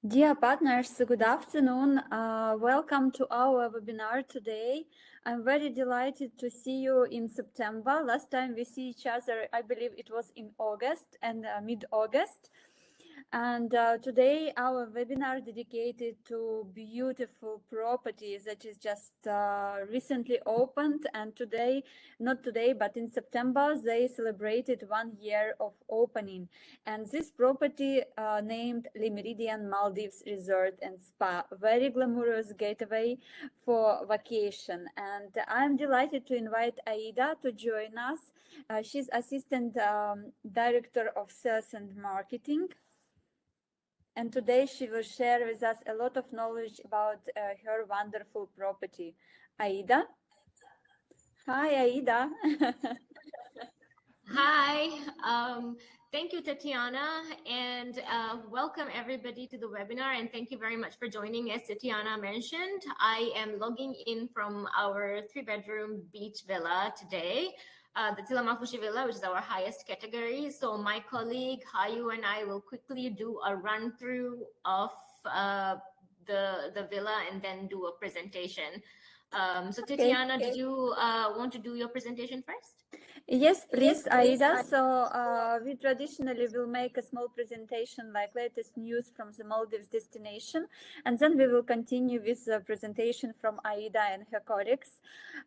Dear partners, good afternoon. Welcome to our webinar today. I'm very delighted to see you in September. Last time we see each other, I believe it was in August and mid-August. And today our webinar dedicated to beautiful properties that is just recently opened, and today, not today, but in September, they celebrated 1 year of opening. And this property named Méridien Maldives Resort and Spa, very glamorous getaway for vacation. And I'm delighted to invite Aaidha to join us. She's Assistant Director of Sales and Marketing. And today she will share with us a lot of knowledge about her wonderful property. Aaidha? Hi, Aaidha. Hi, thank you, Tetiana, and welcome everybody to the webinar. And thank you very much for joining. As Tetiana mentioned, I am logging in from our 3-bedroom beach villa today, the Thilamaafushi Villa, which is our highest category. So my colleague Hayu and I will quickly do a run through of the villa and then do a presentation. So Tetiana, did you want to do your presentation first? Yes, please, Aaidha. So we traditionally will make a small presentation like latest news from the Maldives destination, and then we will continue with the presentation from Aaidha and her colleagues.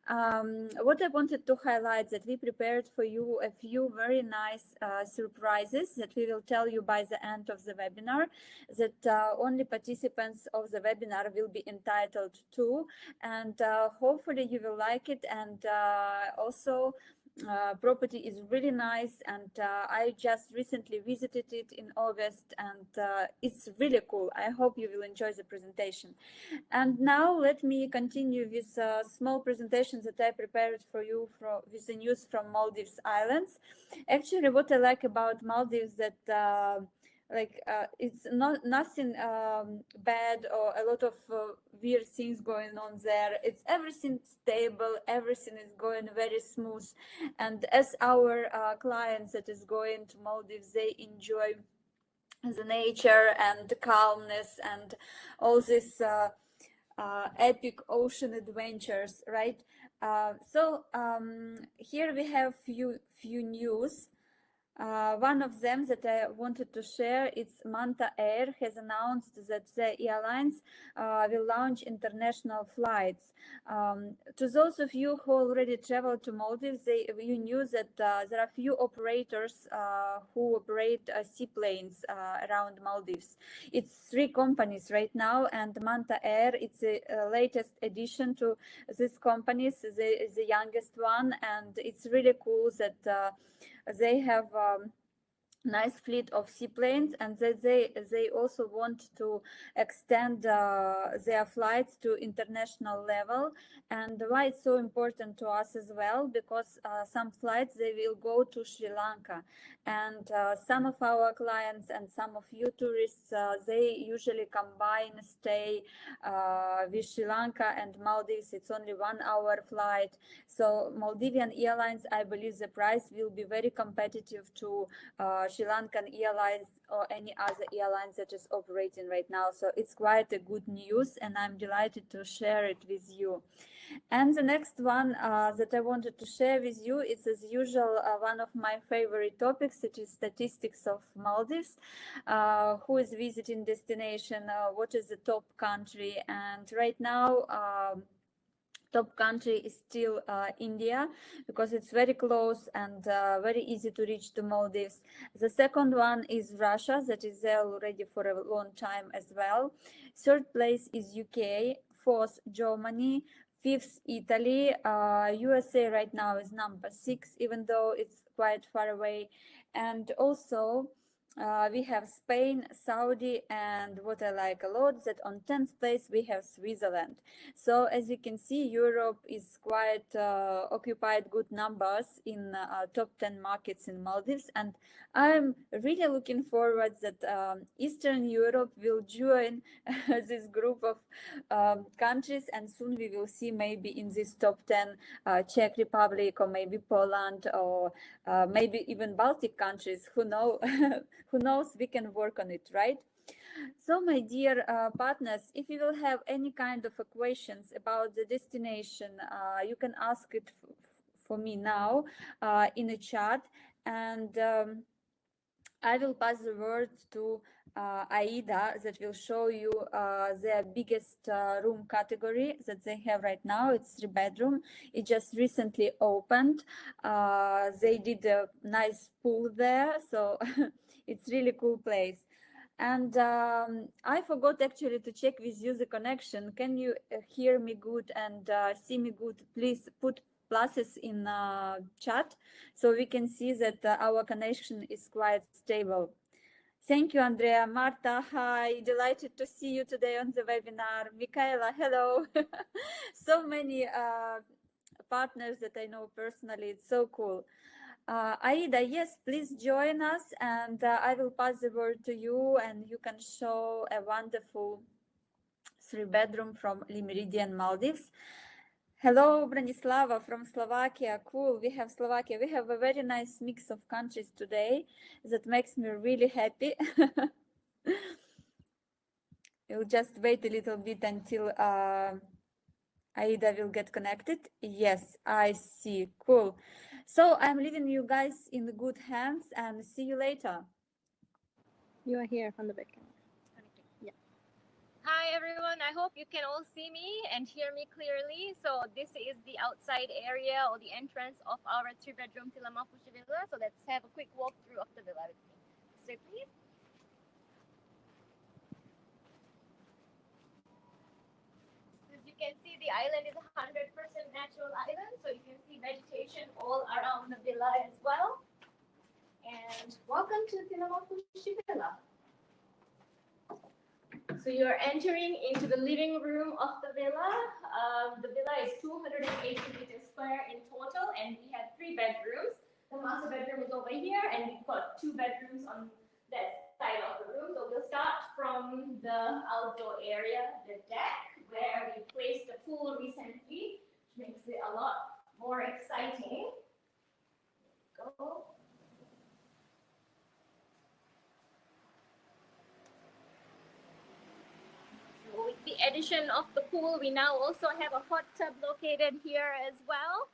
What I wanted to highlight that we prepared for you a few very nice surprises that we will tell you by the end of the webinar, that only participants of the webinar will be entitled to, and hopefully you will like it. And also property is really nice, and I just recently visited it in August, and it's really cool. I hope you will enjoy the presentation. And now let me continue with a small presentation that I prepared for you with the news from Maldives Islands. Actually, what I like about Maldives that it's nothing bad or a lot of weird things going on there. It's everything stable, everything is going very smooth, and as our clients that is going to Maldives, they enjoy the nature and the calmness and all this epic ocean adventures, right? So here we have few news. One of them that I wanted to share, it's Manta Air has announced that the airlines will launch international flights. To those of you who already traveled to Maldives, you knew that there are few operators who operate seaplanes around Maldives. It's 3 companies right now, and Manta Air, it's the latest addition to these companies, the youngest one, and it's really cool that they have nice fleet of seaplanes, and that they also want to extend their flights to international level. And why it's so important to us as well, because some flights they will go to Sri Lanka, and some of our clients and some of you tourists they usually combine stay with Sri Lanka and Maldives. It's only 1 hour flight, so Maldivian Airlines, I believe the price will be very competitive to Sri Lankan Airlines or any other airlines that is operating right now. So it's quite a good news, and I'm delighted to share it with you. And the next one that I wanted to share with you is, as usual, one of my favorite topics. It is statistics of Maldives. Who is visiting destination? What is the top country? And right now, top country is still India, because it's very close and very easy to reach to Maldives. The second one is Russia, that is there already for a long time as well. Third place is UK. Fourth, Germany. Fifth, Italy. USA right now is number 6, even though it's quite far away. And also we have Spain, Saudi, and what I like a lot, that on 10th place we have Switzerland. So as you can see, Europe is quite occupied good numbers in top 10 markets in Maldives, and I'm really looking forward that Eastern Europe will join this group of countries, and soon we will see maybe in this top 10 Czech Republic, or maybe Poland, or maybe even Baltic countries. Who knows? We can work on it, right? So, my dear partners, if you will have any kind of questions about the destination, you can ask it for me now in the chat, and I will pass the word to Aaidha that will show you their biggest room category that they have right now. It's 3-bedroom. It just recently opened. They did a nice pool there, so it's really cool place. And I forgot actually to check with you the connection. Can you hear me good and see me good? Please put pluses in chat so we can see that our connection is quite stable. Thank you, Andrea. Marta, hi. Delighted to see you today on the webinar. Michaela, hello. So many partners that I know personally. It's so cool. Aaidha, yes, please join us, and I will pass the word to you, and you can show a wonderful 3-bedroom from Méridien Maldives. Hello, Branislava from Slovakia. Cool. We have Slovakia. We have a very nice mix of countries today that makes me really happy. We'll just wait a little bit until Aaidha will get connected. Yes, I see. Cool. So I'm leaving you guys in good hands and see you later. You are here on the back camera. Yeah. Hi everyone, I hope you can all see me and hear me clearly. So this is the outside area or the entrance of our 3-bedroom Thilamaafushi villa. So let's have a quick walkthrough of the villa with me. So please. As you can see, the island is a 100% natural island. So you can see vegetation all around the villa as well. And welcome to Thilamaafushi villa. So you're entering into the living room of the villa. The villa is 280 meters square in total, and we have 3 bedrooms. The master bedroom is over here, and we've got 2 bedrooms on that side of the room. So we'll start from the outdoor area, the deck, where we placed the pool recently, which makes it a lot more exciting. Go. With the addition of the pool, we now also have a hot tub located here as well.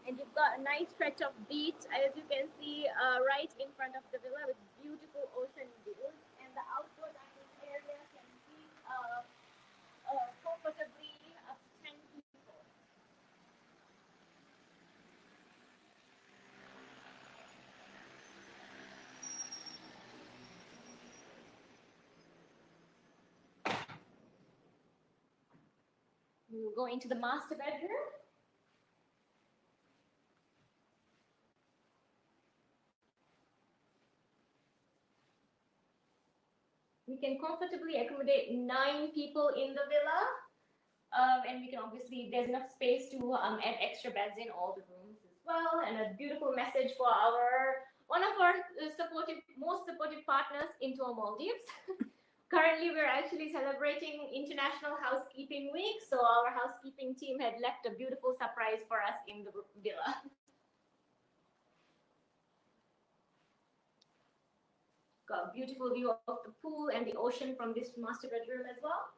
And you've got a nice stretch of beach, as you can see, right in front of the villa with beautiful ocean views. And the outdoor dining area can seat comfortably up to 10 people. We'll go into the master bedroom. We can comfortably accommodate 9 people in the villa. And we can obviously, there's enough space to add extra beds in all the rooms as well. And a beautiful message for one of our most supportive partners into Maldives. Currently, we're actually celebrating International Housekeeping Week. So our housekeeping team had left a beautiful surprise for us in the villa. Got a beautiful view of the pool and the ocean from this master bedroom as well.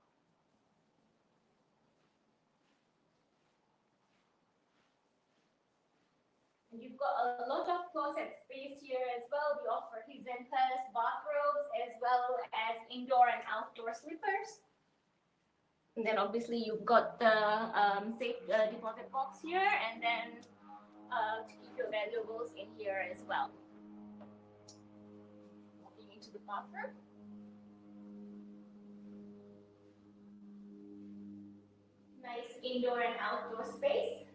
And you've got a lot of closet space here as well. We offer his and hers bathrobes as well as indoor and outdoor slippers. And then obviously you've got the safe deposit box here, and then to keep your valuables in here as well. Walking into the bathroom. Nice indoor and outdoor space.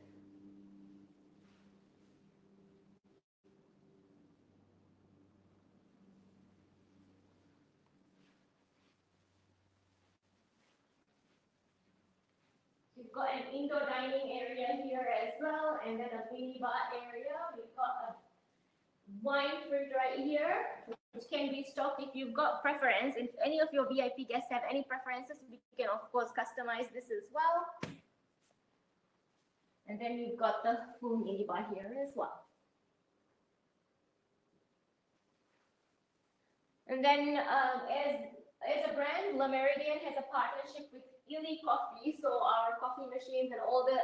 We've got an indoor dining area here as well, and then a mini bar area. We've got a wine fridge right here, which can be stocked if you've got preference. If any of your VIP guests have any preferences, we can of course customize this as well. And then we've got the full minibar here as well. And then as a brand, Le Méridien has a partnership with Illy Coffee. So our coffee machines and all the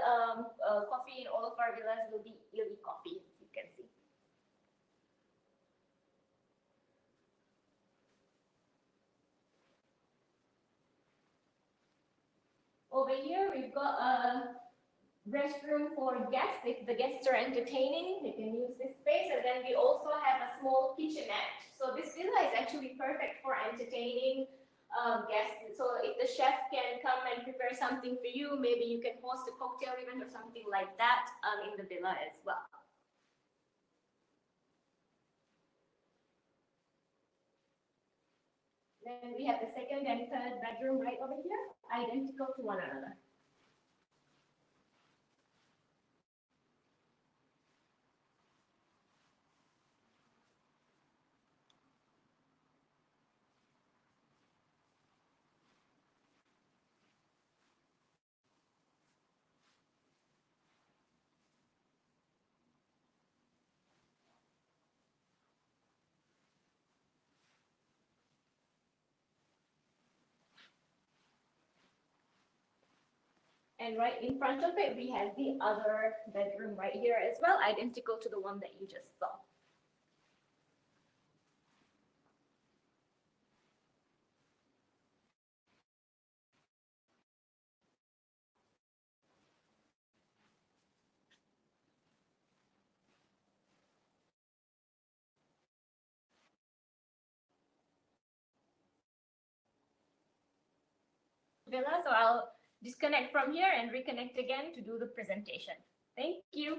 coffee in all of our villas will be Illy Coffee, as you can see. Over here, we've got a restroom for guests. If the guests are entertaining, they can use this space. And then we also have a small kitchenette. So this villa is actually perfect for entertaining guests. So if the chef can come and prepare something for you, maybe you can host a cocktail event or something like that in the villa as well. Then we have the second and third bedroom right over here, identical to one another. And right in front of it, we have the other bedroom right here as well, identical to the one that you just saw. Villa, so I'll disconnect from here and reconnect again to do the presentation. Thank you.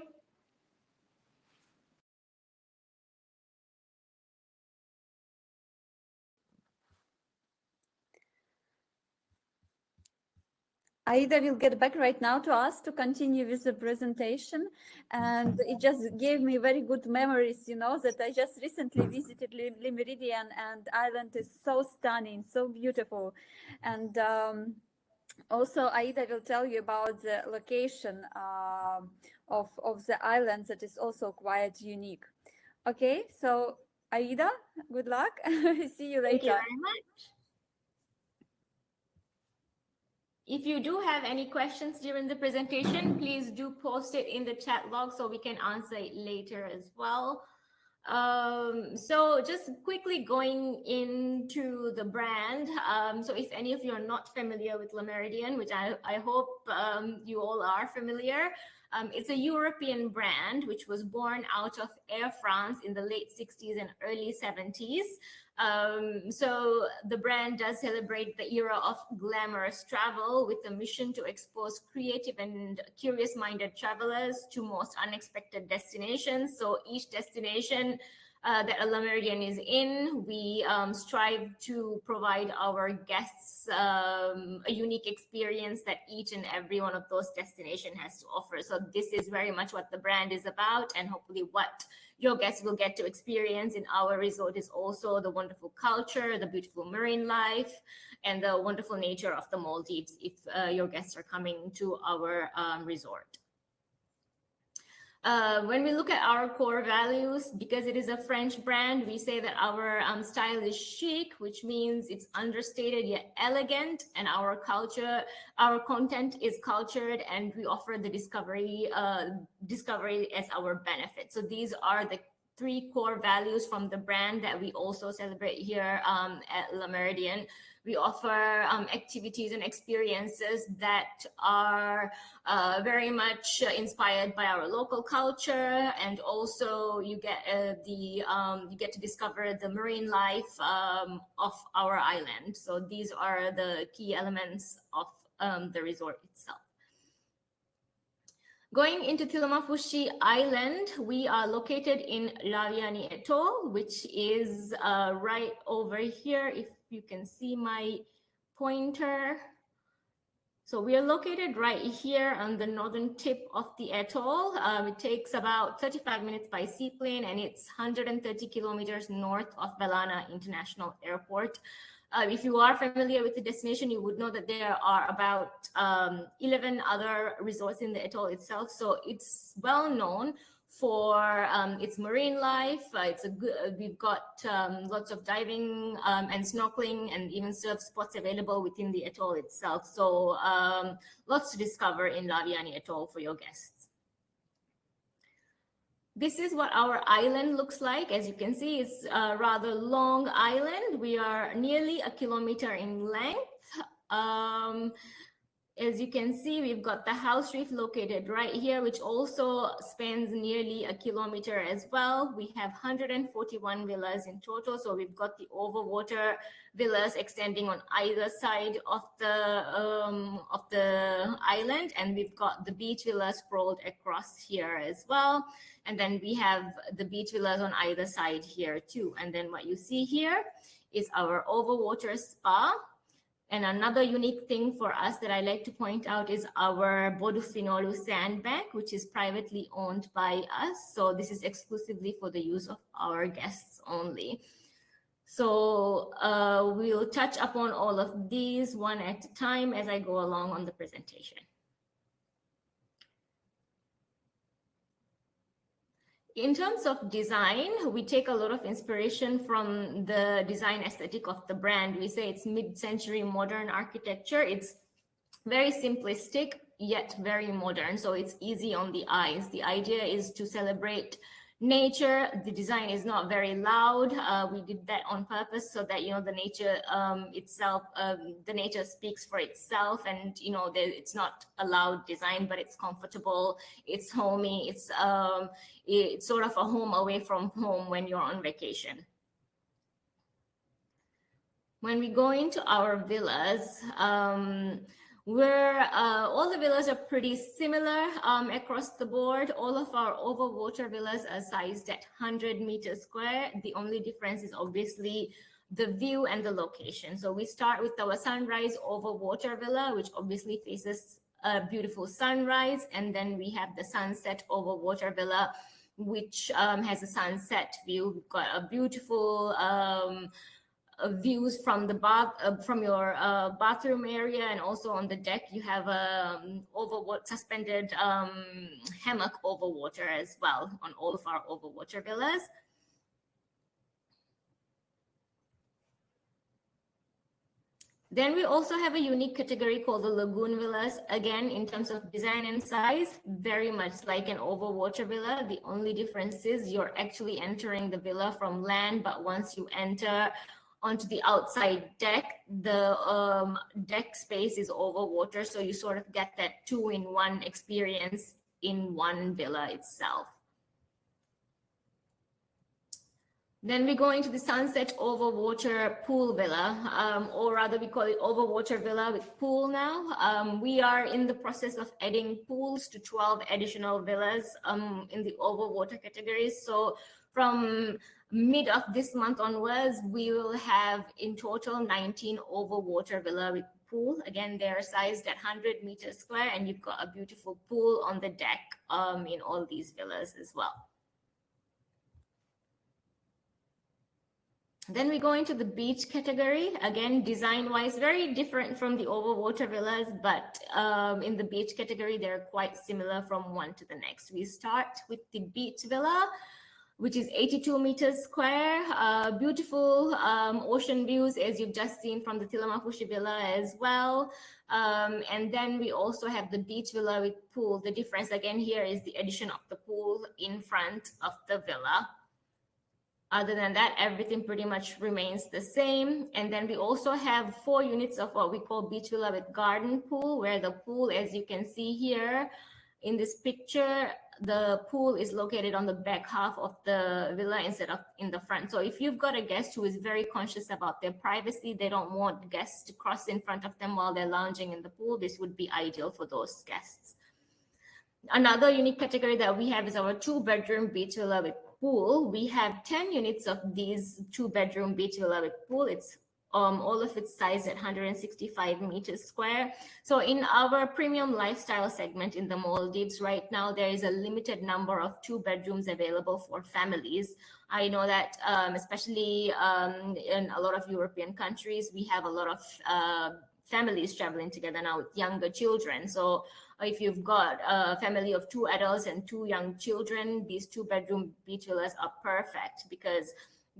Aaidha will get back right now to us to continue with the presentation. And it just gave me very good memories, you know, that I just recently visited Le Méridien, and island is so stunning, so beautiful. And also Aaidha will tell you about the location of the island that is also quite unique. Okay, so Aaidha, good luck. See you later. Thank you very much. If you do have any questions during the presentation, please do post it in the chat log so we can answer it later as well. So just quickly going into the brand. So if any of you are not familiar with Le Méridien, which I hope you all are familiar, it's a European brand which was born out of Air France in the late 60s and early 70s. So the brand does celebrate the era of glamorous travel with a mission to expose creative and curious-minded travelers to most unexpected destinations. So each destination that Le Méridien is in, we strive to provide our guests a unique experience that each and every one of those destinations has to offer. So this is very much what the brand is about, and hopefully what your guests will get to experience in our resort is also the wonderful culture, the beautiful marine life, and the wonderful nature of the Maldives if your guests are coming to our resort. When we look at our core values, because it is a French brand, we say that our style is chic, which means it's understated yet elegant, and our content is cultured, and we offer the discovery as our benefit. So these are the three core values from the brand that we also celebrate here at Le Méridien. We offer activities and experiences that are very much inspired by our local culture, and also you get to discover the marine life of our island. So these are the key elements of the resort itself. Going into Thilamaafushi Island, we are located in Lhaviyani Atoll, which is right over here, if you can see my pointer. So we are located right here on the northern tip of the atoll. It takes about 35 minutes by seaplane, and it's 130 kilometers north of Belana International Airport. If you are familiar with the destination, you would know that there are about 11 other resorts in the atoll itself. So it's well known for its marine life. It's a good. We've got lots of diving and snorkeling, and even surf spots available within the atoll itself. So lots to discover in Lhaviyani Atoll for your guests. This is what our island looks like. As you can see, it's a rather long island. We are nearly 1 kilometer in length. As you can see, we've got the house reef located right here, which also spans nearly 1 kilometer as well. We have 141 villas in total. So we've got the overwater villas extending on either side of the island, and we've got the beach villas sprawled across here as well. And then we have the beach villas on either side here too. And then what you see here is our overwater spa. And another unique thing for us that I like to point out is our Bodufinolu Sandbank, which is privately owned by us. So this is exclusively for the use of our guests only. So we'll touch upon all of these one at a time as I go along on the presentation. In terms of design, we take a lot of inspiration from the design aesthetic of the brand. We say it's mid-century modern architecture. It's very simplistic, yet very modern. So it's easy on the eyes. The idea is to celebrate nature. The design is not very loud. We did that on purpose so that, you know, the nature itself, the nature speaks for itself, and, you know, it's not a loud design, but it's comfortable, it's homey, it's sort of a home away from home when you're on vacation. When we go into our villas, all the villas are pretty similar across the board. All of our overwater villas are sized at 100 meters square. The only difference is obviously the view and the location. So we start with our sunrise overwater villa, which obviously faces a beautiful sunrise. And then we have the sunset overwater villa, which has a sunset view. We've got a beautiful views from the from your bathroom area, and also on the deck you have a suspended hammock over water as well on all of our overwater villas. Then we also have a unique category called the lagoon villas. Again, in terms of design and size, very much like an overwater villa. The only difference is you're actually entering the villa from land, but once you enter onto the outside deck, the deck space is over water, so you sort of get that two-in-one experience in one villa itself. Then we go into the sunset overwater pool villa, or rather we call it overwater villa with pool now. We are in the process of adding pools to 12 additional villas in the overwater categories. So from mid of this month onwards, we will have in total 19 overwater villa with pool. Again, they're sized at 100 meters square, and you've got a beautiful pool on the deck in all these villas as well. Then we go into the beach category. Again, design-wise, very different from the overwater villas, but in the beach category, they're quite similar from one to the next. We start with the beach villa, which is 82 meters square. Beautiful ocean views, as you've just seen from the Thilamaafushi villa as well. And then we also have the beach villa with pool. The difference again here is the addition of the pool in front of the villa. Other than that, everything pretty much remains the same. And then we also have 4 units of what we call beach villa with garden pool, where the pool, as you can see here in this picture, the pool is located on the back half of the villa instead of in the front. So if you've got a guest who is very conscious about their privacy, they don't want guests to cross in front of them while they're lounging in the pool, this would be ideal for those guests. Another unique category that we have is our 2-bedroom beach villa with pool. We have 10 units of these 2-bedroom beach villa with pool. It's all of its size at 165 meters square. So in our premium lifestyle segment in the Maldives right now, there is a limited number of 2 bedrooms available for families. I know that especially in a lot of European countries, we have a lot of families traveling together now with younger children. So if you've got a family of 2 adults and 2 young children, these 2-bedroom beach villas are perfect because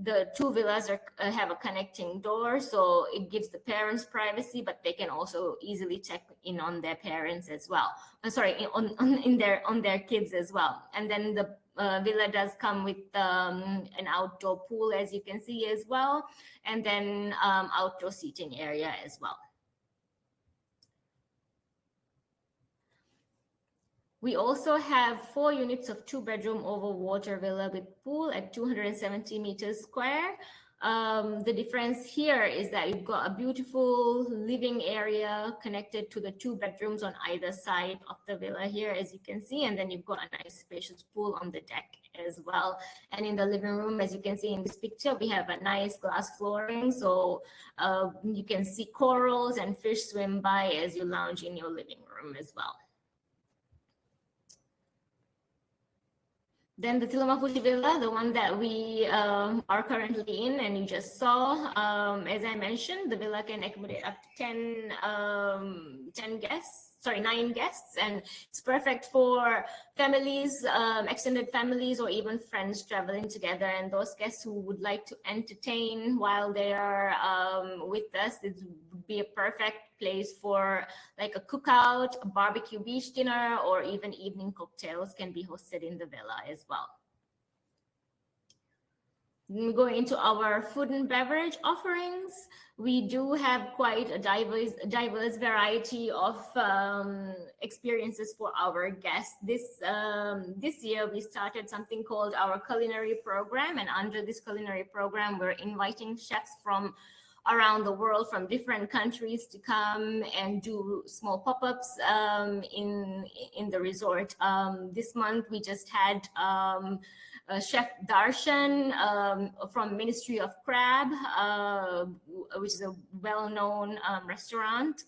the 2 villas have a connecting door, so it gives the parents privacy, but they can also easily check in on their parents as well. On their kids as well. And then the villa does come with an outdoor pool, as you can see as well, and then outdoor seating area as well. We also have 4 units of 2-bedroom over water villa with pool at 270 meters square. The difference here is that you've got a beautiful living area connected to the 2 bedrooms on either side of the villa here, as you can see, and then you've got a nice spacious pool on the deck as well. And in the living room, as you can see in this picture, we have a nice glass flooring, so you can see corals and fish swim by as you lounge in your living room as well. Then the Thilamaafushi Villa, the one that we are currently in and you just saw, as I mentioned, the villa can accommodate up to 9 guests, and it's perfect for families, extended families, or even friends traveling together. And those guests who would like to entertain while they are with us, it would be a perfect place for like a cookout, a barbecue beach dinner, or even evening cocktails can be hosted in the villa as well. We go into our food and beverage offerings. We do have quite a diverse variety of experiences for our guests. This year, we started something called our culinary program. And under this culinary program, we're inviting chefs from around the world, from different countries, to come and do small pop-ups in the resort. This month, we just had Chef Darshan from Ministry of Crab, which is a well-known restaurant.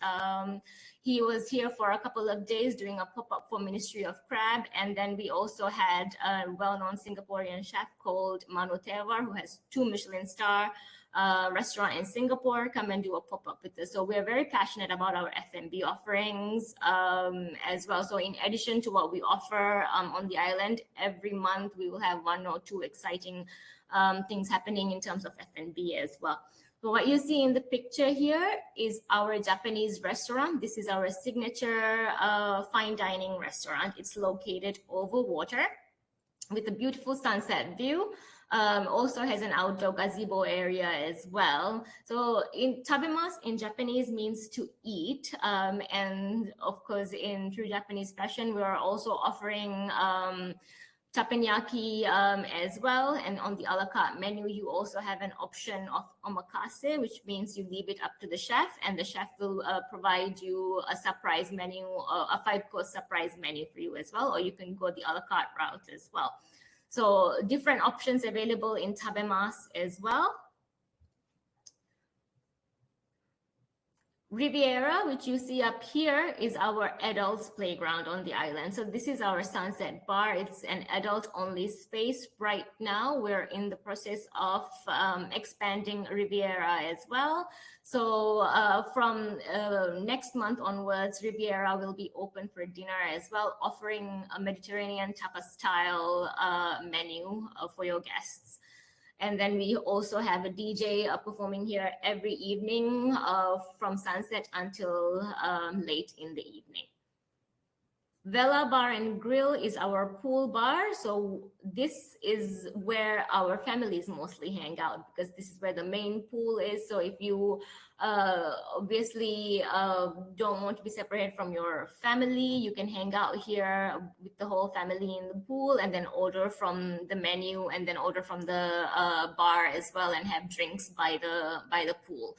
He was here for a couple of days doing a pop-up for Ministry of Crab. And then we also had a well-known Singaporean chef called Manu Tevar, who has 2 Michelin star restaurant in Singapore, come and do a pop-up with us. So we're very passionate about our F&B offerings as well. So in addition to what we offer on the island, every month we will have 1 or 2 exciting things happening in terms of F&B as well. So what you see in the picture here is our Japanese restaurant. This is our signature fine dining restaurant. It's located over water with a beautiful sunset view. Also has an outdoor gazebo area as well. So in tabemas in Japanese means to eat. And of course, in true Japanese fashion, we are also offering teppanyaki as well. And on the a la carte menu, you also have an option of omakase, which means you leave it up to the chef, and the chef will provide you a surprise menu, a 5-course surprise menu for you as well, or you can go the a la carte route as well. So different options available in tabemas as well. Riviera, which you see up here, is our adults playground on the island. So this is our sunset bar. It's an adult-only space. Right now, we're in the process of expanding Riviera as well. So from next month onwards, Riviera will be open for dinner as well, offering a Mediterranean tapas-style menu for your guests. And then we also have a DJ performing here every evening from sunset until late in the evening. Vela Bar and Grill is our pool bar. So this is where our families mostly hang out, because this is where the main pool is. So if you obviously don't want to be separated from your family, you can hang out here with the whole family in the pool, and then order from the menu, and then order from the bar as well, and have drinks by the pool.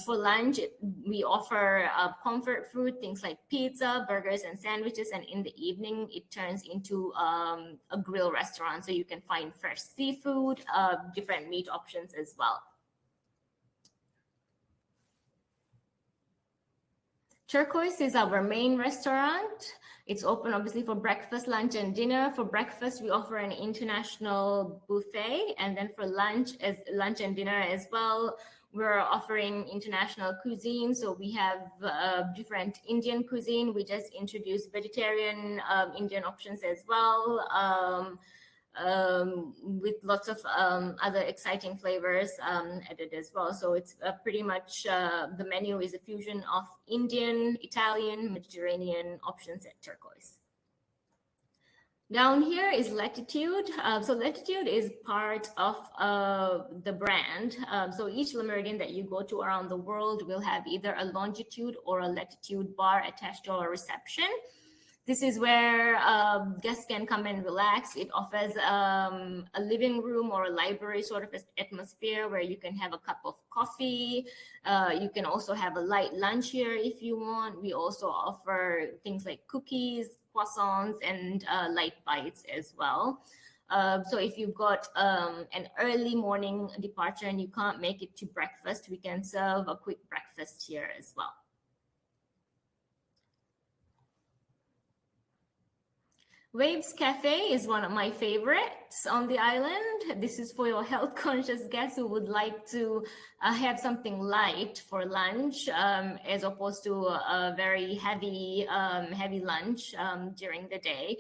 For lunch, we offer comfort food, things like pizza, burgers, and sandwiches. And in the evening, it turns into a grill restaurant. So you can find fresh seafood, different meat options as well. Turquoise is our main restaurant. It's open obviously for breakfast, lunch, and dinner. For breakfast, we offer an international buffet, and then for lunch and dinner as well, we're offering international cuisine. So we have different Indian cuisine. We just introduced vegetarian Indian options as well. With lots of other exciting flavors added as well. So it's pretty much the menu is a fusion of Indian, Italian, Mediterranean options at Turquoise. Down here is Latitude. So Latitude is part of the brand. So each Le Méridien that you go to around the world will have either a longitude or a latitude bar attached to our reception. This is where guests can come and relax. It offers a living room or a library sort of atmosphere where you can have a cup of coffee. You can also have a light lunch here if you want. We also offer things like cookies, croissants, and light bites as well. So if you've got an early morning departure and you can't make it to breakfast, we can serve a quick breakfast here as well. Waves Cafe is one of my favorites on the island. This is for your health conscious guests who would like to have something light for lunch as opposed to a very heavy lunch during the day.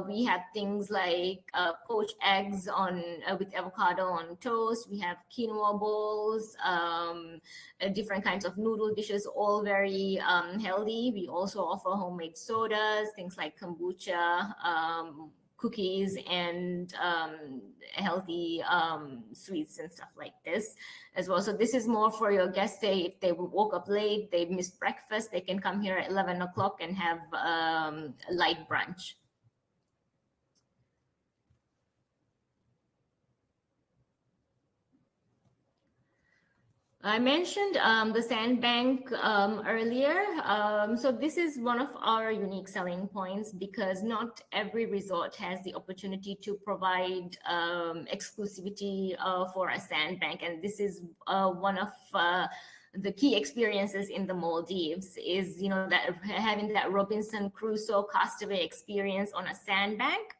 We have things like poached eggs on with avocado on toast. We have quinoa bowls, different kinds of noodle dishes, all very healthy. We also offer homemade sodas, things like kombucha, cookies, and healthy sweets and stuff like this as well. So this is more for your guests. Say if they woke up late, they missed breakfast, they can come here at 11 o'clock and have a light brunch. I mentioned the Sandbank earlier. So this is one of our unique selling points because not every resort has the opportunity to provide exclusivity for a sandbank. And this is one of the key experiences in the Maldives is, that having that Robinson Crusoe castaway experience on a sandbank.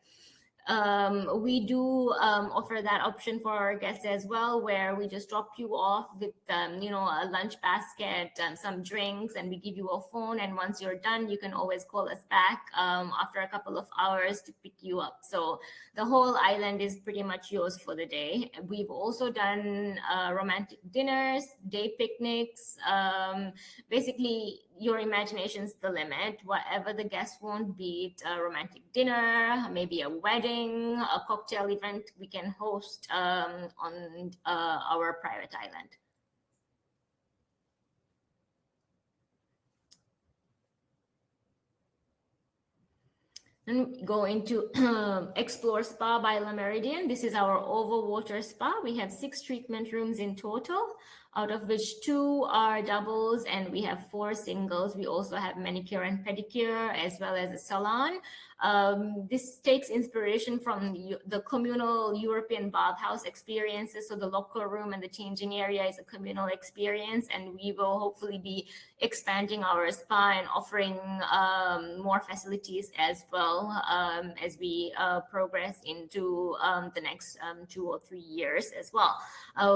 We do offer that option for our guests as well, where we just drop you off with, a lunch basket, some drinks, and we give you a phone. And once you're done, you can always call us back after a couple of hours to pick you up. So the whole island is pretty much yours for the day. We've also done romantic dinners, day picnics, basically your imagination's the limit. Whatever the guests want, be it a romantic dinner, maybe a wedding, a cocktail event, we can host on our private island. And go into Explore Spa by Le Méridien. This is our overwater spa. We have 6 treatment rooms in total, out of which 2 are doubles and we have 4 singles. We also have manicure and pedicure as well as a salon. This takes inspiration from the communal European bathhouse experiences. So the locker room and the changing area is a communal experience, and we will hopefully be expanding our spa and offering more facilities as well as we progress into the next 2 or 3 years as well.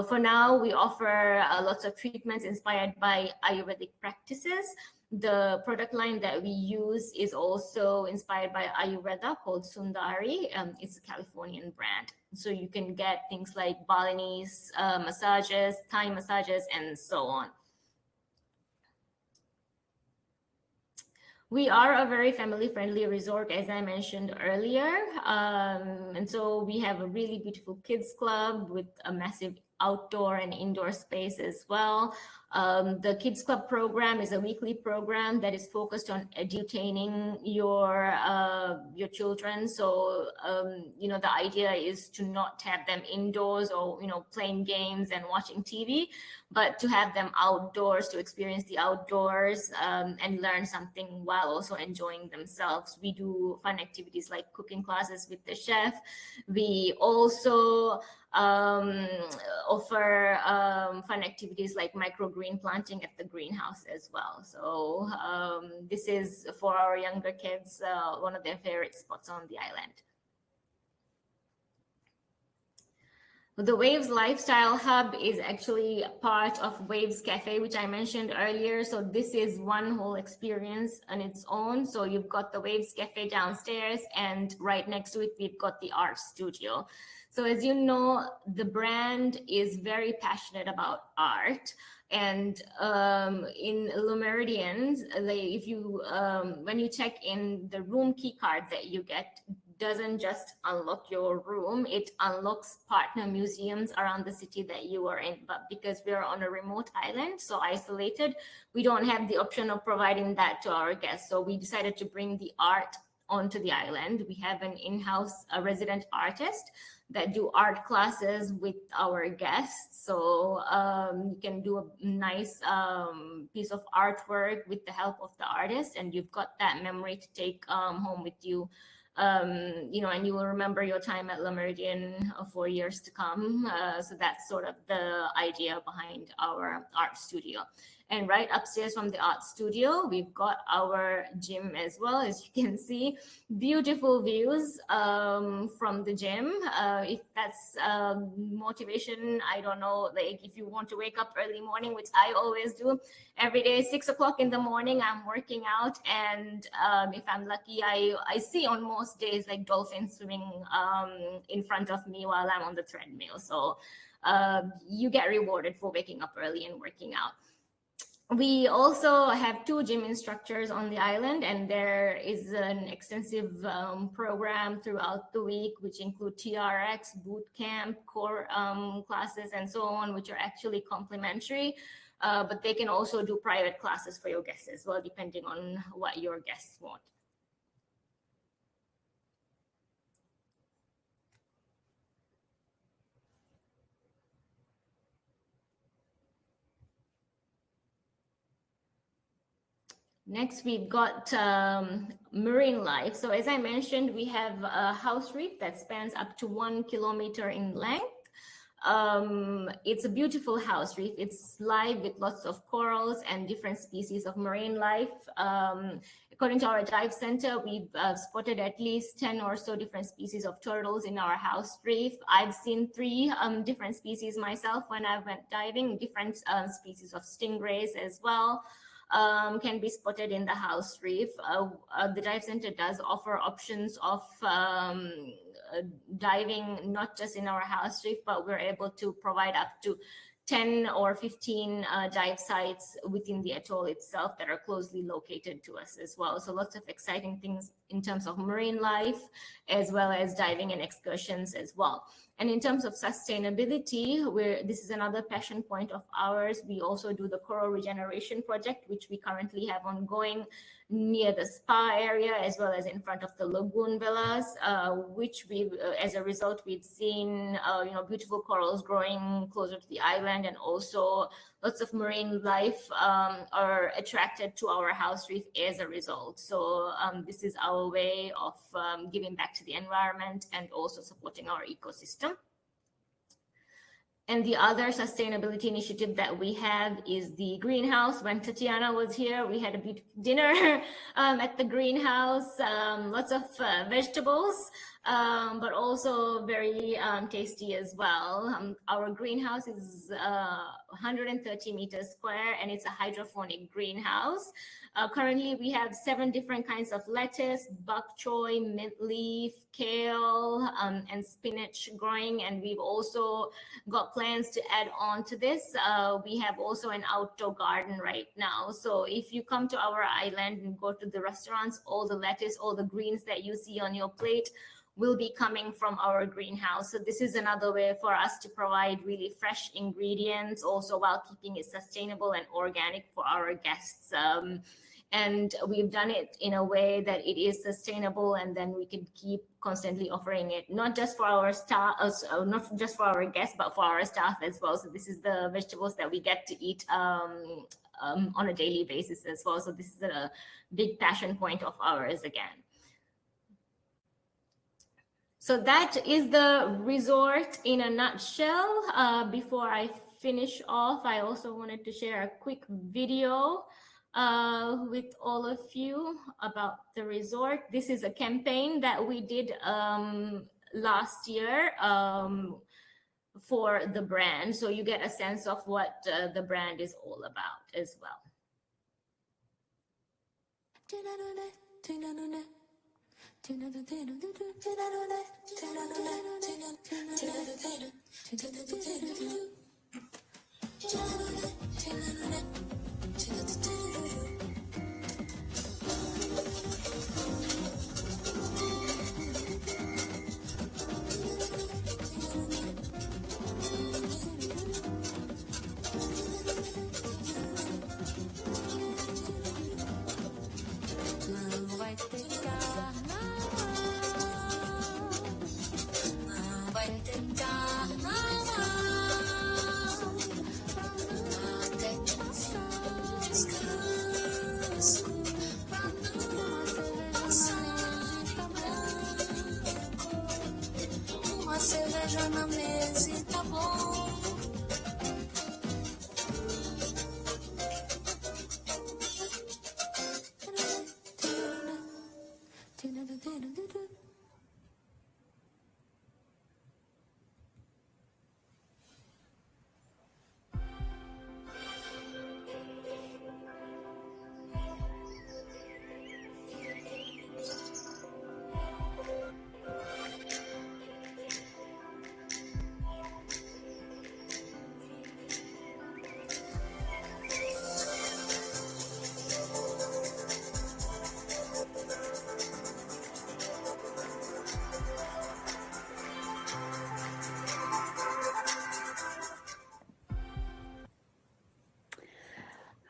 For now, we offer lots of treatments inspired by Ayurvedic practices. The product line that we use is also inspired by Ayurveda, called Sundari. It's a Californian brand. So you can get things like Balinese massages, Thai massages, and so on. We are a very family-friendly resort, as I mentioned earlier. And so we have a really beautiful kids club with a massive outdoor and indoor space as well. The Kids Club program is a weekly program that is focused on edutaining your children. So, the idea is to not have them indoors or, playing games and watching TV, but to have them outdoors, to experience the outdoors and learn something while also enjoying themselves. We do fun activities like cooking classes with the chef. We also offer fun activities like microgreen planting at the greenhouse as well. So this is for our younger kids, one of their favorite spots on the island. The Waves Lifestyle Hub is actually part of Waves Cafe, which I mentioned earlier. So this is one whole experience on its own. So you've got the Waves Cafe downstairs, and right next to it, we've got the art studio. So as you know, the brand is very passionate about art. And in Le Méridien, if you when you check in, the room key card that you get doesn't just unlock your room, it unlocks partner museums around the city that you are in. But because we are on a remote island, so isolated, we don't have the option of providing that to our guests. So we decided to bring the art onto the island. We have an in-house resident artist that do art classes with our guests. So you can do a nice piece of artwork with the help of the artist, and you've got that memory to take home with you. You know, and you will remember your time at Le Méridien for years to come. So that's sort of the idea behind our art studio. And right upstairs from the art studio, we've got our gym as well. As you can see, beautiful views from the gym. If that's motivation, I don't know, like if you want to wake up early morning, which I always do, every day, 6 o'clock in the morning, I'm working out. And if I'm lucky, I see on most days like dolphins swimming in front of me while I'm on the treadmill. So you get rewarded for waking up early and working out. We also have 2 gym instructors on the island, and there is an extensive program throughout the week, which include TRX, boot camp, core classes, and so on, which are actually complimentary. But they can also do private classes for your guests as well, depending on what your guests want. Next, we've got marine life. So as I mentioned, we have a house reef that spans up to 1 kilometer in length. It's a beautiful house reef. It's live with lots of corals and different species of marine life. According to our dive center, we've spotted at least 10 or so different species of turtles in our house reef. I've seen 3 different species myself when I went diving, different species of stingrays as well. Can be spotted in the house reef. The dive center does offer options of diving, not just in our house reef, but we're able to provide up to 10 or 15 dive sites within the atoll itself that are closely located to us as well. So lots of exciting things in terms of marine life, as well as diving and excursions as well. And in terms of sustainability, this is another passion point of ours. We also do the coral regeneration project, which we currently have ongoing near the spa area, as well as in front of the lagoon villas, which as a result, we've seen beautiful corals growing closer to the island, and also lots of marine life are attracted to our house reef as a result. So this is our way of giving back to the environment and also supporting our ecosystem. And the other sustainability initiative that we have is the greenhouse. When Tetiana was here, we had a beautiful dinner at the greenhouse, lots of vegetables, but also very tasty as well. Our greenhouse is 130 meters square, and it's a hydroponic greenhouse. Currently, we have 7 different kinds of lettuce, bok choy, mint leaf, kale, and spinach growing. And we've also got plans to add on to this. We have also an outdoor garden right now. So if you come to our island and go to the restaurants, all the lettuce, all the greens that you see on your plate will be coming from our greenhouse. So this is another way for us to provide really fresh ingredients, also while keeping it sustainable and organic for our guests. And we've done it in a way that it is sustainable, and then we can keep constantly offering it, not just for our staff, not just for our guests, but for our staff as well. So this is the vegetables that we get to eat on a daily basis as well. So this is a big passion point of ours again. So that is the resort in a nutshell. Before I finish off, I also wanted to share a quick video with all of you about the resort. This is a campaign that we did last year for the brand. So you get a sense of what the brand is all about as well.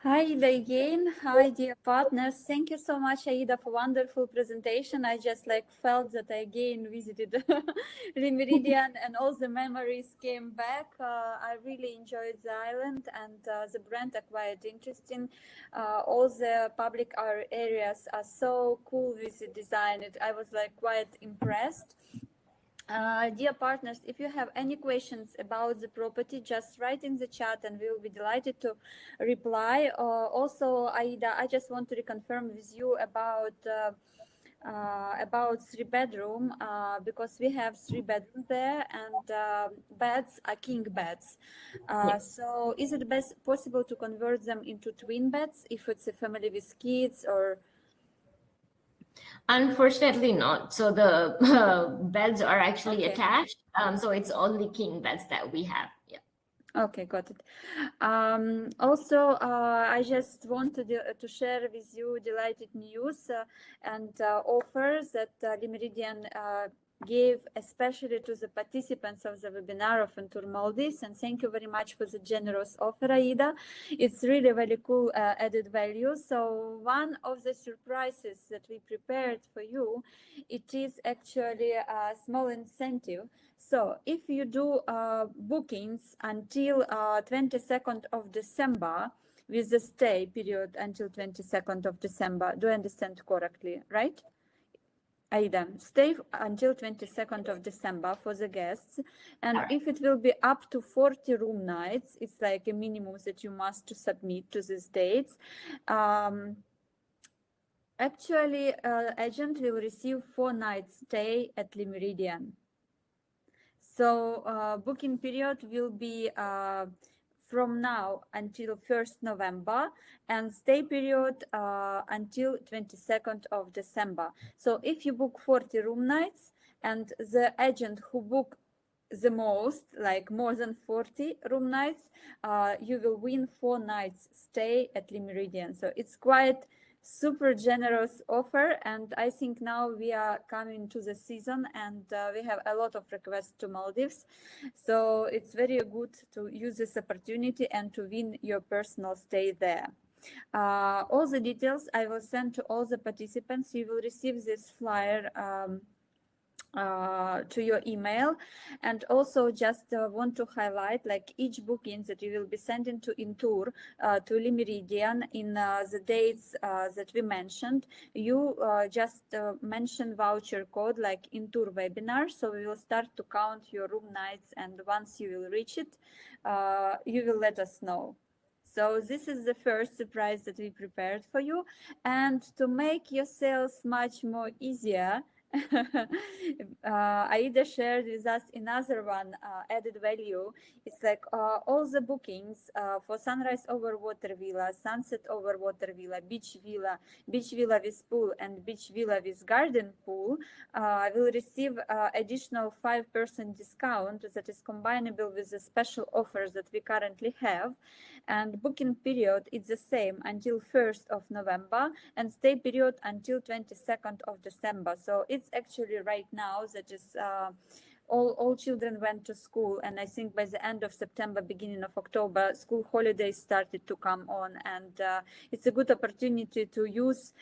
Hi Aaidha again. Hi dear partners. Thank you so much, Aaidha, for wonderful presentation. I just felt that I again visited the Meridian and all the memories came back. I really enjoyed the island and the brand are quite interesting. All the public areas are so cool with the design. I was quite impressed. Dear partners, if you have any questions about the property, just write in the chat and we will be delighted to reply. Also, Aaidha, I just want to reconfirm with you about 3-bedroom because we have 3 bedrooms there and beds are king beds. So is it possible to convert them into twin beds if it's a family with kids or? Unfortunately not. So the beds are actually attached. So it's only king beds that we have. Yeah. Okay, got it. Also, I just wanted to share with you delighted news and offers that the Meridian gave especially to the participants of the webinar of Tour Maldives, and thank you very much for the generous offer, Aaidha. It's really very cool added value. So one of the surprises that we prepared for you, it is actually a small incentive. So if you do bookings until 22nd of December with the stay period until 22nd of December, do I understand correctly, right? Aaidha, stay until 22nd of December for the guests, and if it will be up to 40 room nights, it's like a minimum that you must submit to these dates. Actually, agent will receive 4 nights stay at the Meridian. So booking period will be from now until 1st November and stay period until 22nd of December. So if you book 40 room nights and the agent who book the most, like more than 40 room nights, you will win 4 nights stay at the Meridian. So it's quite super generous offer, and I think now we are coming to the season and we have a lot of requests to Maldives, so it's very good to use this opportunity and to win your personal stay there. All the details I will send to all the participants. You will receive this flyer to your email. And also just want to highlight, like, each booking that you will be sending to Intour to Le Méridien in the dates that we mentioned, you just mention voucher code like Intour webinar, so we will start to count your room nights, and once you will reach it, you will let us know. So this is the first surprise that we prepared for you. And to make your sales much more easier, Aaidha shared with us another one added value. It's like all the bookings for sunrise over water villa, sunset over water villa, beach villa with pool, and beach villa with garden pool will receive additional 5% discount that is combinable with the special offers that we currently have. And booking period is the same until 1st of November and stay period until 22nd of December. So it's actually right now that is all children went to school, and I think by the end of September, beginning of October, school holidays started to come on, and it's a good opportunity to use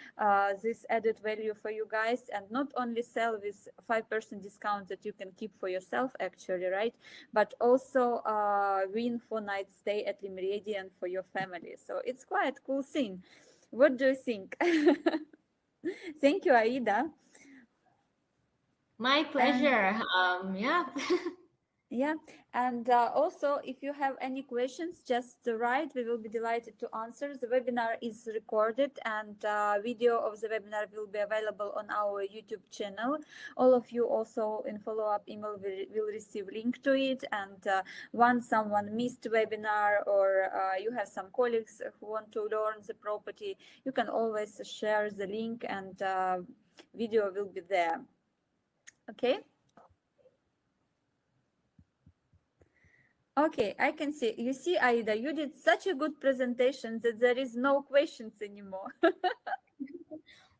this added value for you guys, and not only sell with 5% discount that you can keep for yourself actually, right, but also win 4-night stay at Le Méridien for your family. So it's quite a cool thing. What do you think? Thank you, Aaidha. My pleasure. Yeah. Yeah, and also if you have any questions, just write. We will be delighted to answer. The webinar is recorded, and video of the webinar will be available on our YouTube channel. All of you also in follow-up email will receive link to it. And once someone missed the webinar, or you have some colleagues who want to learn the property, you can always share the link, and video will be there. Okay. Okay, I can see. You see, Aaidha, you did such a good presentation that there is no questions anymore.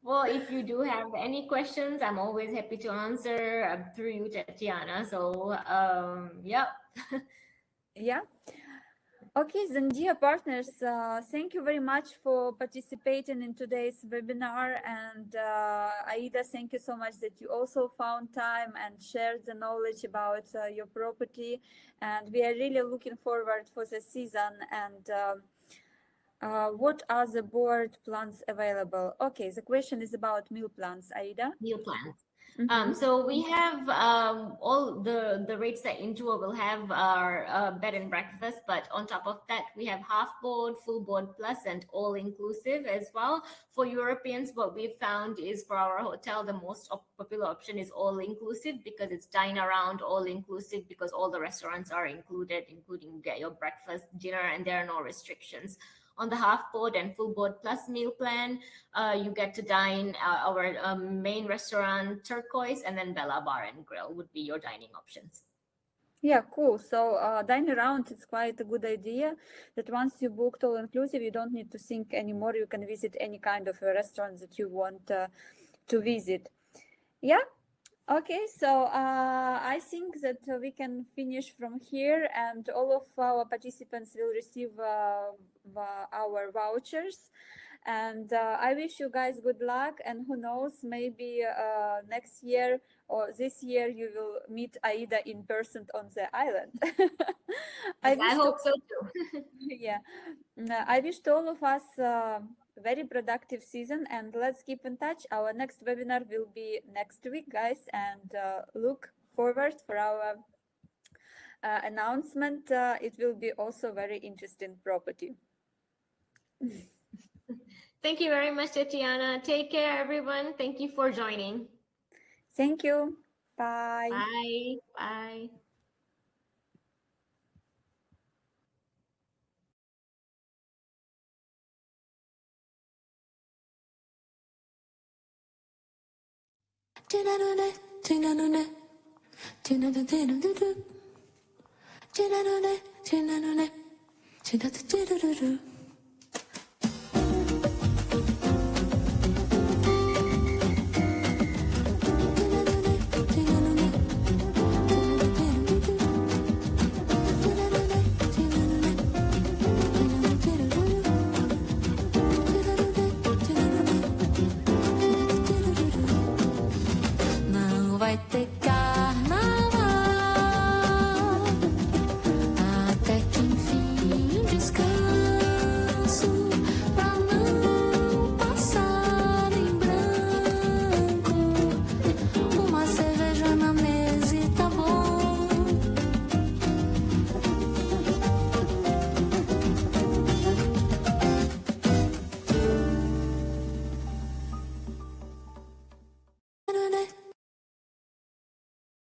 Well, if you do have any questions, I'm always happy to answer through you, Tetiana. So, yeah. Yeah. Okay, then dear partners, thank you very much for participating in today's webinar. And Aaidha, thank you so much that you also found time and shared the knowledge about your property. And we are really looking forward for the season. And what are the board plans available? Okay, the question is about meal plans, Aaidha. Meal plans. Mm-hmm. So we have all the rates that Intour will have are bed and breakfast, but on top of that, we have half board, full board plus, and all inclusive as well. For Europeans, what we've found is for our hotel, the most popular option is all inclusive, because it's dine around, all inclusive, because all the restaurants are included, including get your breakfast, dinner, and there are no restrictions. On the half board and full board plus meal plan, you get to dine our main restaurant, Turquoise, and then Bella Bar and Grill would be your dining options. Yeah, cool. So dine around, it's quite a good idea that once you booked all inclusive, you don't need to think anymore. You can visit any kind of a restaurant that you want to visit. Yeah. Okay, so I think that we can finish from here, and all of our participants will receive our vouchers. And I wish you guys good luck, and who knows, maybe next year or this year you will meet Aaidha in person on the island. I hope so too. Yeah, I wish to all of us very productive season, and let's keep in touch. Our next webinar will be next week, guys, and look forward for our announcement. It will be also very interesting property. Thank you very much, Tetiana. Take care, everyone. Thank you for joining. Thank you. Bye. Bye. Bye. Tina